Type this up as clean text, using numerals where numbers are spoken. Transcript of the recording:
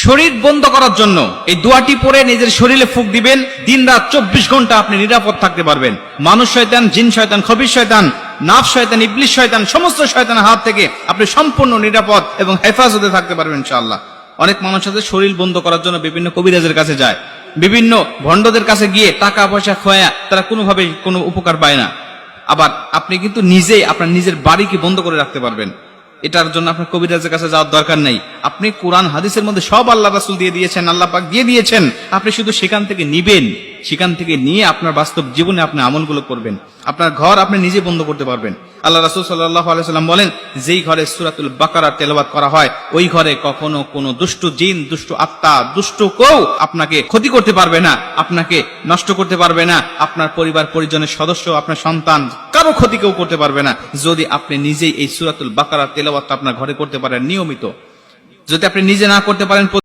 শরীর বন্ধ করার জন্য এই দোয়াটি পড়ে নিজের শরীরে ফুঁক দিবেন। দিনরাত 24 ঘন্টা আপনি নিরাপদ থাকতে পারবেন। মানুষ শয়তান, জিন শয়তান, খবিশ শয়তান, নাফস শয়তান, ইবলিস শয়তান, সমস্ত শয়তানের হাত থেকে আপনি সম্পূর্ণ নিরাপদ এবং হেফাজতে থাকতে পারবেন ইনশাআল্লাহ। অনেক মানুষ আছে শরীর বন্ধ করার জন্য বিভিন্ন কবিরাজের কাছে যায়, বিভিন্ন ভণ্ডদের কাছে গিয়ে টাকা পয়সা খোয়া তারা কোনোভাবে কোনো উপকার পায় না। আবার আপনি কিন্তু নিজেই আপনার নিজের বাড়িকে বন্ধ করে রাখতে পারবেন। এটার জন্য আপনার কবিরাজের কাছে যাওয়ার দরকার নেই। আপনি কোরআন হাদিসের মধ্যে সব আল্লাহ রাসূল দিয়ে দিয়েছেন, আল্লাহ পাক দিয়ে দিয়েছেন। আপনি শুধু সেখান থেকে নিবেন, সেখান থেকে নিয়ে আপনার বাস্তব জীবনে আপনি আমলগুলো করবেন। আপনার ঘর আপনি নিজে বন্ধ করতে পারবেন। আল্লাহ রাসূল সাল্লাল্লাহু আলাইহি সাল্লাম বলেন, যেই ঘরে সূরাতুল বাকারা তেলাওয়াত করা হয় ওই ঘরে কখনো কোনো দুষ্ট জিন, দুষ্ট আত্মা, দুষ্ট কেউ আপনাকে ক্ষতি করতে পারবে না, আপনাকে নষ্ট করতে পারবে না। আপনার পরিবার পরিজনের সদস্য, আপনার সন্তান, কারো ক্ষতি কেউ করতে পারবে না যদি আপনি নিজেই এই সূরাতুল বাকারা তেলাওয়াত আপনার ঘরে করতে পারেন নিয়মিত। যদি আপনি নিজে না করতে পারেন